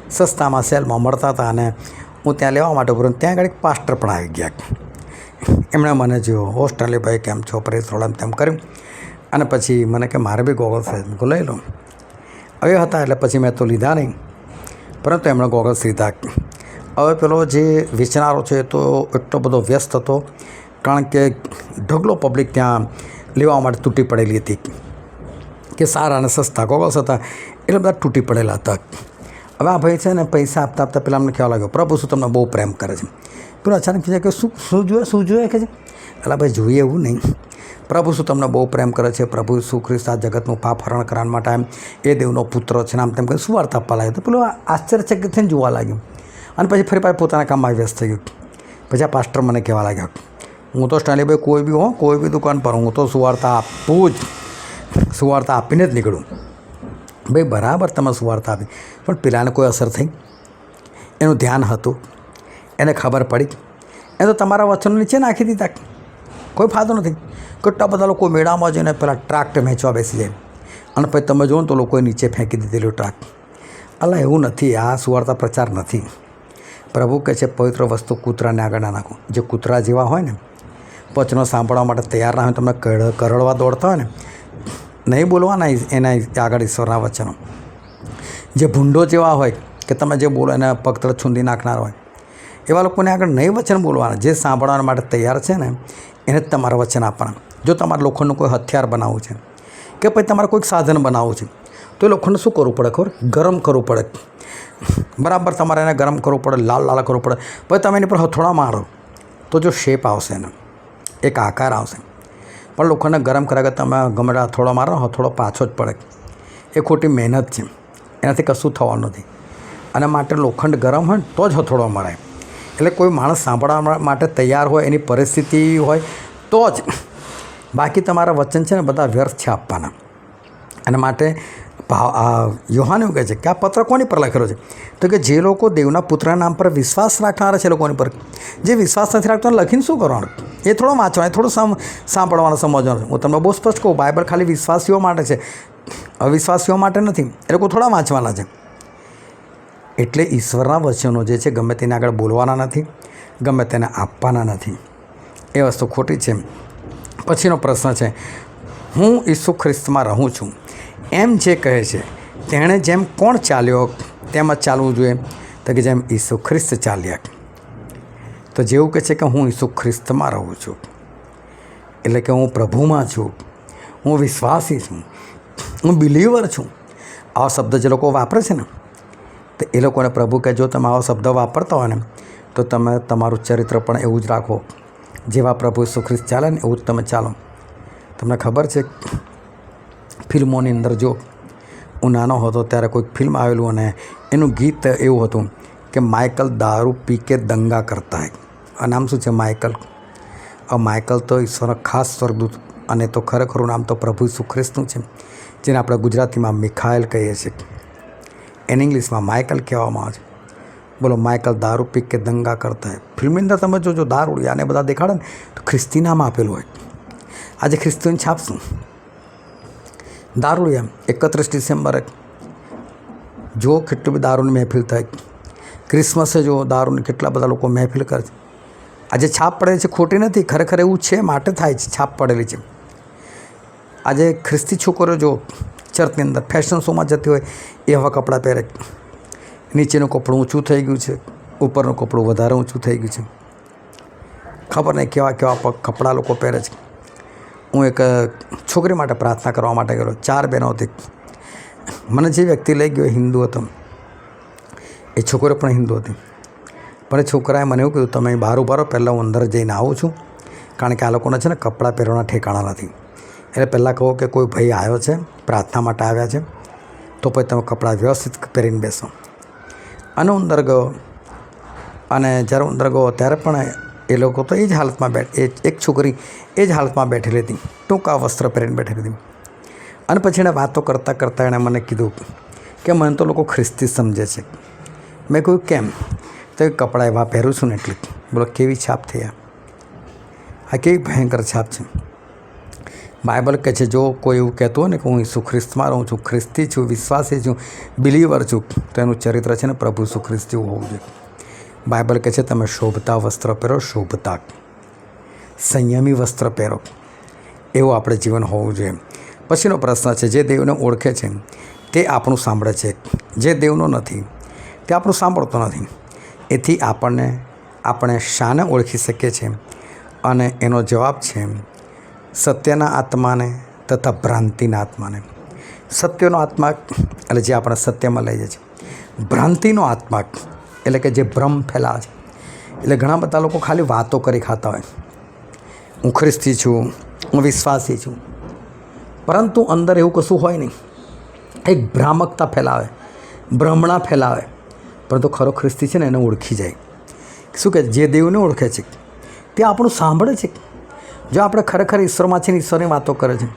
સસ્તામાં સેલમાં મળતા હતા અને હું ત્યાં લેવા માટે ઉભો. ત્યાં આગળ એક પાસ્ટર પણ આવી ગયા. એમણે મને જો હોસ્ટેલે ભાઈ કેમ છો પ્રેસ થોડા તેમ કર્યું અને પછી મને કે મારે બી ગોગલ્સ છે. મેં કહું લઈ લો. હવે હતા એટલે પછી મેં તો લીધા નહીં, પરંતુ એમણે ગોગલ્સ લીધા. હવે પેલો જે વેચનારો છે તો એટલો બધો વ્યસ્ત હતો, કારણ કે ઢગલો પબ્લિક ત્યાં લેવા માટે તૂટી પડેલી હતી કે સારા અને સસ્તા ગોગલ્સ હતા, એટલે બધા તૂટી પડેલા હતા. હવે આ ભાઈ છે ને પૈસા આપતા આપતા પેલા અમને ખ્યાલ આવ્યો પ્રભુ શું તમને બહુ પ્રેમ કરે છે. પેલો અચાનક કહે કે શું જોઈએ કે છે. એટલે ભાઈ જોઈએ એવું નહીં, પ્રભુ શું તમને બહુ પ્રેમ કરે છે. પ્રભુ ઈસુ ખ્રિસ્ત આ જગતનું પાપ હરણ કરવા માટે આમ એ દેવનો પુત્ર છે ને આમ તેમ કંઈ શું વાર્તા આપવા લાગ્યો. તો પેલો આશ્ચર્યચકિત થઈને જોવા લાગ્યું અને પછી ફરી પાછું પોતાના કામમાં વ્યસ્ત થઈ ગયું. પછી આ પાસ્ટર મને કહેવા લાગ્યા, હું તો સ્ટાઇલી ભાઈ કોઈ બી દુકાન પર હું તો સુવાર્તા આપીને જ નીકળું. ભાઈ બરાબર તમે સુવાર્તા આપી, પણ પેલાને કોઈ અસર થઈ? એનું ધ્યાન હતું? એને ખબર પડી? એ તો તમારા વચનો નીચે નાખી દીધા. કોઈ ફાયદો નથી. કેટલા બધા લોકો મેળામાં જઈને પેલા ટ્રાક્ટ વેચવા બેસી જાય અને પછી તમે જુઓ ને તો લોકોએ નીચે ફેંકી દીધેલું ટ્રાક્ટ. અલા એવું નથી. આ સુવાર્તા પ્રચાર નથી. પ્રભુ કહે છે પવિત્ર વસ્તુ કૂતરાને આગળ ના નાખો. જે કૂતરા જેવા હોય ને, વચનો સાંભળવા માટે તૈયાર ના હોય, તમને કરડવા દોડતા હોય ને, નહીં બોલવાના એના આગળ ઈશ્વરના વચનો. જે ભૂંડો જેવા હોય કે તમે જે બોલો એને પગ તળે છૂંદી નાખનાર હોય, એવા લોકોને આગળ નહીં વચન બોલવાના. જે સાંભળવા માટે તૈયાર છે ને એને જ તમારે વચન આપવાના. જો તમારે લોખંડનું કોઈ હથિયાર બનાવવું છે કે પછી તમારે કોઈક સાધન બનાવવું છે, તો એ લોખંડને શું કરવું પડે ખબર? ગરમ કરવું પડે. બરાબર તમારે એને ગરમ કરવું પડે, લાલ કરવું પડે. પછી તમે એની પર હથોડા મારો તો જો શેપ આવશે એને, એક આકાર આવશે. પણ લોખંડને ગરમ કર્યા કે તમે ગમે હથોડો મારો, હથોડો પાછો જ પડે. એ ખોટી મહેનત છે, એનાથી કશું થવાનું નથી. અને માટે લોખંડ ગરમ હોય ને તો જ હથોડો મરાય. એટલે કોઈ માણસ સાંભળવા માટે તૈયાર હોય, એની પરિસ્થિતિ હોય તો જ. બાકી તમારા વચન છે ને બધા વ્યર્થ છે આપવાના. અને માટે યોહાન એવું કહે છે કે આ પત્ર કોની પર લખેલો છે? તો કે જે લોકો દેવના પુત્રના નામ પર વિશ્વાસ રાખનારા છે લોકોની પર. જે વિશ્વાસ નથી રાખતો લખીને શું કરવાનું? એ થોડો વાંચવાનું, થોડું સાંભળવાનું, સમજવાનું. હું તમને બહુ સ્પષ્ટ કહું, બાઇબલ ખાલી વિશ્વાસીઓ માટે છે, અવિશ્વાસીઓ માટે નથી. એ લોકો થોડા વાંચવાના છે. એટલે ઈશ્વરના વચનો જે છે ગમે તેને આગળ બોલવાના નથી, ગમે તેને આપવાના નથી. એ વસ્તુ ખોટી છે. પછીનો પ્રશ્ન છે, હું ઈસુ ખ્રિસ્તમાં રહું છું એમ જે કહે છે તેણે જેમ કોણ ચાલ્યો તેમ જ ચાલવું જોઈએ? તો કે જેમ ઈસુ ખ્રિસ્ત ચાલ્યા. તો જેવું કહે છે કે હું ઈસુ ખ્રિસ્તમાં રહું છું એટલે કે હું પ્રભુમાં છું, હું વિશ્વાસી છું, હું બિલીવર છું. આવા શબ્દ જે લોકો વાપરે છે ને, તો એ લોકોને પ્રભુ કે જો તમે આવા શબ્દ વાપરતા હોય ને તો તમે તમારું ચરિત્ર પણ એવું જ રાખો, જેવા પ્રભુ ઈસુ ખ્રિસ્ત ચાલે ને એવું જ તમે ચાલો. તમને ખબર છે ફિલ્મોની અંદર, જો હું નાનો હતો ત્યારે કોઈક ફિલ્મ આવેલું અને એનું ગીત એવું હતું કે માઇકલ દારૂ પી કે દંગા કરતા હૈ. આ નામ શું છે? માઇકલ. માઇકલ તો ઈશ્વરના ખાસ સ્વર્ગદૂત, અને તો ખરેખરું નામ તો પ્રભુ ઈસુ ખ્રિસ્તનું છે, જેને આપણે ગુજરાતીમાં મિખાએલ કહીએ છીએ, એને ઇંગ્લિશમાં માઇકલ કહેવામાં આવે છે. બોલો, માઇકલ દારૂ પી કે દંગા કરતા હૈ. ફિલ્મની અંદર તમે જો દારૂડિયા ને બધા દેખાડે ને તો ખ્રિસ્તી નામ આપેલું હોય. આજે ખ્રિસ્તીઓની છાપ શું? દારૂડિયા. 31 ડિસેમ્બરે જો કેટલી બધી દારૂની મહેફિલ થાય, ક્રિસમસે જો દારૂની કેટલા બધા લોકો મહેફિલ કરે છે. આજે છાપ પડેલી છે, ખોટી નથી, ખરેખર એવું છે માટે થાય છે, છાપ પડેલી છે. આજે ખ્રિસ્તી છોકરીઓ જો ચર્ચની અંદર ફેશન શોમાં જતી હોય એવા કપડાં પહેરે, નીચેનું કપડું ઊંચું થઈ ગયું છે, ઉપરનું કપડું વધારે ઊંચું થઈ ગયું છે. ખબર નહીં કેવા કેવા કપડાં લોકો પહેરે છે. હું એક છોકરી માટે પ્રાર્થના કરવા માટે ગયેલો, 4 બહેનો હતી. મને જે વ્યક્તિ લઈ ગયો એ હિન્દુ હતો, એ છોકરી પણ હિન્દુ હતી. પણ એ છોકરાએ મને એવું કીધું, તમે બહાર ઉભા રહો, પહેલાં હું અંદર જઈને આવું છું, કારણ કે આ લોકોને છે ને કપડાં પહેરવાના ઠેકાણા નથી. એટલે પહેલાં કહો કે કોઈ ભાઈ આવ્યો છે, પ્રાર્થના માટે આવ્યા છે, તો પછી તમે કપડાં વ્યવસ્થિત પહેરીને બેસો. અને હું અંદર ગયો, અને જ્યારે અંદર ગયો ત્યારે પણ એ લોકો તો એ જ હાલતમાં એક છોકરી એ જ હાલતમાં બેઠેલી હતી, ટૂંકા વસ્ત્ર પહેરીને બેઠેલી હતી. અને પછી એણે વાતો કરતાં કરતાં એણે મને કીધું કે મને તો લોકો ખ્રિસ્તી સમજે છે. મેં કહ્યું કેમ? તો કપડાં એવા પહેરું છું ને એટલે. બોલો, કેવી છાપ થઈ! આ કેવી ભયંકર છાપ છે. બાઇબલ કહે છે જો કોઈ એવું કહેતું હોય ને કે હું ઈસુ ખ્રિસ્તમાં રહું છું, ખ્રિસ્તી છું, વિશ્વાસી છું, બિલીવર છું, તો એનું ચરિત્ર છે ને પ્રભુ ઈસુ ખ્રિસ્ત જેવું હોવું જોઈએ. બાઇબલ કહે છે તમે શોભતા વસ્ત્ર પહેરો, શોભતા સંયમી વસ્ત્ર પહેરો, એવું આપણે જીવન હોવું જોઈએ. પછીનો પ્રશ્ન છે, જે દેવને ઓળખે છે તે આપણું સાંભળે છે, જે દેવનો નથી તે આપણું સાંભળતો નથી. એથી આપણે શાને ઓળખી શકીએ છીએ? અને એનો જવાબ છે સત્યના આત્માને તથા ભ્રાંતિના આત્માને. સત્યનો આત્મા એટલે જે આપણે સત્યમાં લઈ જાય છે, ભ્રાંતિનો આત્મા એટલે કે જે ભ્રમ ફેલાવે છે. એટલે ઘણા બધા લોકો ખાલી વાતો કરી ખાતા હોય, હું ખ્રિસ્તી છું, હું વિશ્વાસી છું, પરંતુ અંદર એવું કશું હોય નહીં. એક ભ્રામકતા ફેલાવે, ભ્રમણા ફેલાવે. પરંતુ ખરો ખ્રિસ્તી છે ને એને ઓળખી જાય. શું કહે? જે દેવને ઓળખે છે તે આપણું સાંભળે છે. જો આપણે ખરેખર ઈશ્વરમાં છે ને ઈશ્વરની વાતો કરે છે,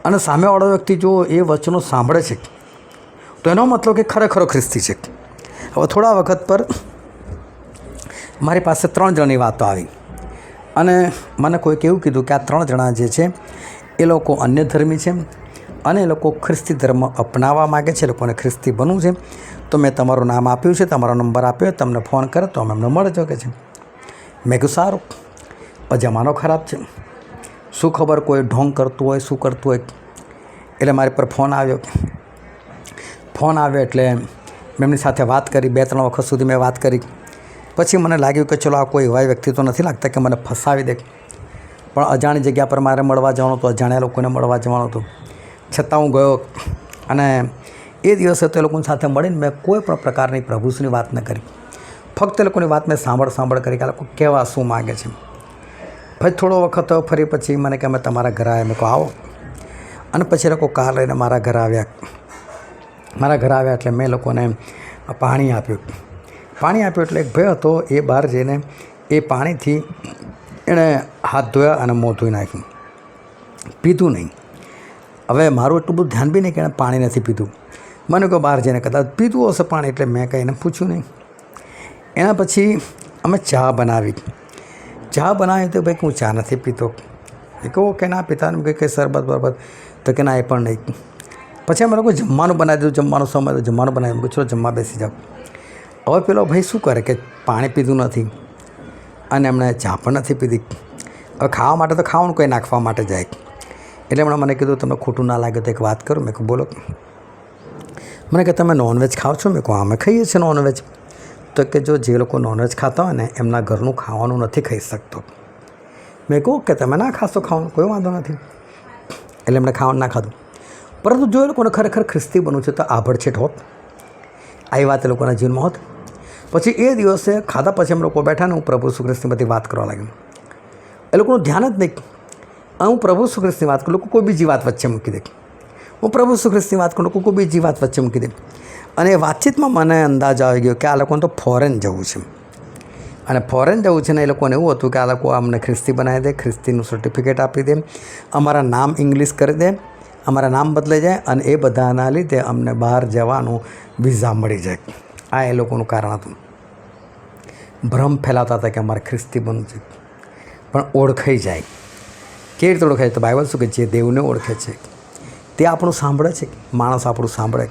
અને સામેવાળો વ્યક્તિ જો એ વચનો સાંભળે છે, તો એનો મતલબ કે ખરેખર ખ્રિસ્તી છે. હવે થોડા વખત પર મારી પાસે 3 જણની વાતો આવી, અને મને કોઈક એવું કીધું કે આ 3 જણા જે છે એ લોકો અન્ય ધર્મી છે, અને એ લોકો ખ્રિસ્તી ધર્મ અપનાવવા માગે છે, એ લોકોને ખ્રિસ્તી બનવું છે. તો મેં તમારું નામ આપ્યું છે, તમારો નંબર આપ્યો, તમને ફોન કરે તો અમે એમને મળજો કે છે. મેં કહ્યું સારું. જમાનો ખરાબ છે, શું ખબર કોઈ ઢોંગ કરતું હોય, શું કરતું હોય. એટલે મારી પર ફોન આવ્યો એટલે મેં એમની સાથે વાત કરી. 2-3 વખત સુધી મેં વાત કરી. પછી મને લાગ્યું કે ચલો આ કોઈ એવા વ્યક્તિ તો નથી લાગતા કે મને ફસાવી દે. પણ અજાણી જગ્યા પર મારે મળવા જવાનું હતું, અજાણ્યા લોકોને મળવા જવાનું હતું. છતાં હું ગયો, અને એ દિવસે તો એ લોકોની સાથે મળીને મેં કોઈ પણ પ્રકારની પ્રભુની વાત ન કરી. ફક્ત એ લોકોની વાત મેં સાંભળ કરી કે આ લોકો કહેવા શું માગે છે. પછી થોડો વખત ફરી પછી મને કે અમે તમારા ઘરે આવ્યા. મેં કહું આવો. અને પછી એ લોકો કાર લઈને મારા ઘરે આવ્યા એટલે મેં લોકોને પાણી આપ્યું એટલે એક ભાઈ હતો, એ બહાર જઈને એ પાણીથી એણે હાથ ધોયા અને મોં ધોઈ નાખ્યું, પીધું નહીં. હવે મારું એટલું બધું ધ્યાન બી નહીં કે એણે પાણી નથી પીધું. મને કહો બહાર જઈને કદાચ પીધું હશે પાણી, એટલે મેં કંઈ એને પૂછ્યું નહીં. એના પછી અમે ચા બનાવી તો ભાઈ હું ચા નથી પીતો. એ કહો કે ના પીતા, એમ કે શરબત બરબત, તો કે ના એ પણ નહીં. પછી અમે લોકો જમવાનું બનાવી દીધું, જમવાનો સમય તો જમવાનું બનાવી દીધું. ચલો જમવા બેસી જાઓ. હવે પેલો ભાઈ શું કરે કે પાણી પીધું નથી અને એમણે ચા પણ નથી પીધી. હવે ખાવા માટે તો ખાવાનું કંઈ નાખવા માટે જાય. એટલે હમણાં મને કીધું તમને ખોટું ના લાગે તો એક વાત કરું. મેં કહું બોલો. મને કે તમે નોનવેજ ખાઓ છો? મેં કહું અમે ખાઈએ છીએ નોનવેજ. તો કે જો જે લોકો નોનવેજ ખાતા હોય ને એમના ઘરનું ખાવાનું નથી ખાઈ શકતો. મેં કહું કે તમે ના ખાશો ખાવાનું, કોઈ વાંધો નથી. એટલે એમણે ખાવાનું ના ખાધું. પરંતુ જો એ લોકોને ખરેખર ખ્રિસ્તી બનવું છે તો આભડછેટ હોત, આવી વાત એ લોકોના જીવનમાં હોત. પછી એ દિવસે ખાધા પછી અમે લોકો બેઠા ને હું પ્રભુ ઈસુ ખ્રિસ્તની બધી વાત કરવા લાગ્યો. એ લોકોનું ધ્યાન જ નહીં. હું પ્રભુ ઈસુ ખ્રિસ્તની વાત કરું, લોકો કોઈ બીજી વાત વચ્ચે મૂકી દે. હું પ્રભુ ઈસુ ખ્રિસ્તની વાત કરું, લોકો કોઈ બીજી વાત વચ્ચે મૂકી દે. અને એ વાતચીતમાં મને અંદાજ આવી ગયો કે આ લોકોને તો ફોરેન જવું છે. અને ફોરેન જવું છે ને એ લોકોને એવું હતું કે આ લોકો અમને ખ્રિસ્તી બનાવી દે, ખ્રિસ્તીનું સર્ટિફિકેટ આપી દે, અમારા નામ ઇંગ્લિશ કરી દે, અમારા નામ બદલાઈ જાય અને એ બધાના લીધે અમને બહાર જવાનું વિઝા મળી જાય. આ એ લોકોનું કારણ હતું. ભ્રમ ફેલાવતા હતા કે અમારે ખ્રિસ્તી બનવું છે. પણ ઓળખાઈ જાય. કેવી રીતે ઓળખાય? તો બાઇબલ શું કે જે દેવને ઓળખે છે તે આપણું સાંભળે છે. માણસ આપણું સાંભળે,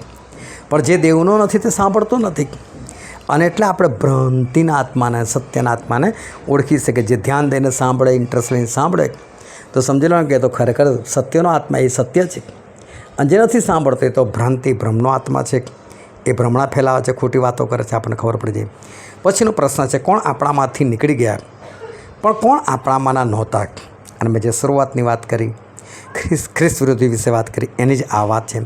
પણ જે દેવનો નથી તે સાંભળતો નથી. અને એટલે આપણે ભ્રાંતિના આત્માને, સત્યના આત્માને ઓળખી શકીએ. જે ધ્યાન દઈને સાંભળે, ઇન્ટરેસ્ટ લઈને સાંભળે તો સમજી લો કે તો ખરેખર સત્યનો આત્મા એ સત્ય છે. અને જે નથી સાંભળતો એ તો ભ્રાંતિ, ભ્રમનો આત્મા છે. એ ભ્રમણા ફેલાવે છે, ખોટી વાતો કરે છે, આપણને ખબર પડી જાય. પછીનો પ્રશ્ન છે કોણ આપણામાંથી નીકળી ગયા પણ કોણ આપણામાંના નહોતા? અને મેં જે શરૂઆતની વાત કરી, ખ્રિસ્ત વિરોધી વિશે વાત કરી, એની જ આ વાત છે.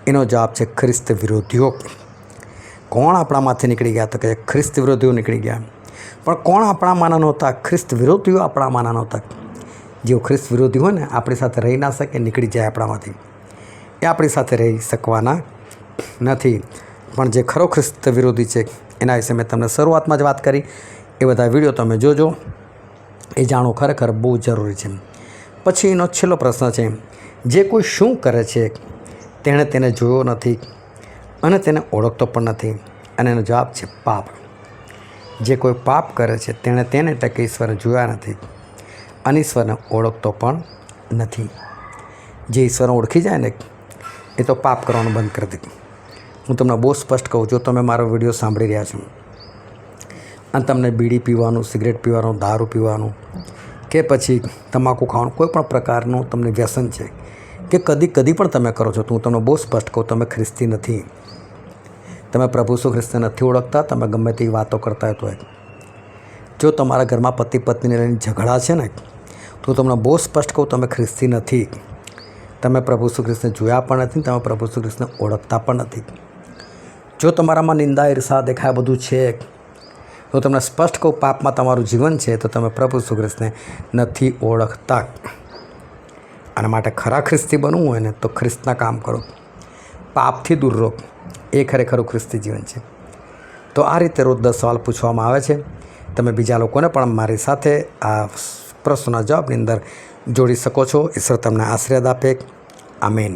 એનો જવાબ છે ખ્રિસ્ત વિરોધીઓ. કોણ આપણામાંથી નીકળી ગયા? તો કે ખ્રિસ્ત વિરોધીઓ નીકળી ગયા. પણ કોણ આપણામાંના નહોતા? ખ્રિસ્ત વિરોધીઓ આપણામાંના નહોતા. જેઓ ખ્રિસ્ત વિરોધી હોય ને આપણી સાથે રહી ના શકે, નીકળી જાય આપણામાંથી. એ આપણી સાથે રહી શકવાના નથી. પણ જે ખરો ખ્રિસ્ત વિરોધી છે એના વિશે મેં તમને શરૂઆતમાં જ વાત કરી. એ બધા વિડીયો તમે જોજો, એ જાણવું ખરેખર બહુ જરૂરી છે. પછી એનો છેલ્લો પ્રશ્ન છે જે કોઈ શું કરે છે તેણે તેને જોયો નથી અને તેને ઓળખતો પણ નથી. અને એનો જવાબ છે પાપ. જે કોઈ પાપ કરે છે તેને ટકે ઈશ્વરે જોયા નથી અને ઈશ્વરને ઓળખતો પણ નથી. જે ઈશ્વરને ઓળખી જાય ને એ તો પાપ કરવાનું બંધ કરી દે. હું તમને બહુ સ્પષ્ટ કહું, જો તમે મારો વિડીયો સાંભળી રહ્યા છો અને તમને બીડી પીવાનું, સિગરેટ પીવાનું, દારૂ પીવાનું કે પછી તમાકુ ખાવાનું કોઈ પણ પ્રકારનું તમને વ્યસન છે કે કદી પણ તમે કરો છો, તો હું તમને બહુ સ્પષ્ટ કહું, તમે ખ્રિસ્તી નથી. તમે પ્રભુ ઈસુ ખ્રિસ્તને નથી ઓળખતા. તમે ગમે તેવી વાતો કરતા હોય તો જો તમારા ઘરમાં પતિ પત્નીને લઈને ઝઘડા છે ને તો તમને બહુ સ્પષ્ટ કહું, તમે ખ્રિસ્તી નથી. તમે પ્રભુ ઈસુ ખ્રિસ્તને જોયા પણ નથી, તમે પ્રભુ ઈસુ ખ્રિસ્તને ઓળખતા પણ નથી. જો તમારામાં નિંદા, ઈર્ષા, દેખાય બધું છે તો તમને સ્પષ્ટ કહું, પાપમાં તમારું જીવન છે તો તમે પ્રભુ ઈસુ ખ્રિસ્તને નથી ઓળખતા. અને માટે ખરા ખ્રિસ્તી બનવું હોય ને તો ખ્રિસ્તના કામ કરો, પાપથી દૂર રહો. એ ખરેખર ખ્રિસ્તી જીવન છે. તો આ રીતે રોજ 10 સવાલ પૂછવામાં આવે છે. તમે બીજા લોકોને પણ મારી સાથે આ પ્રશ્નોના જવાબની અંદર જોડી શકો છો. ઈશ્વર તમને આશીર્વાદ આપે. આમીન.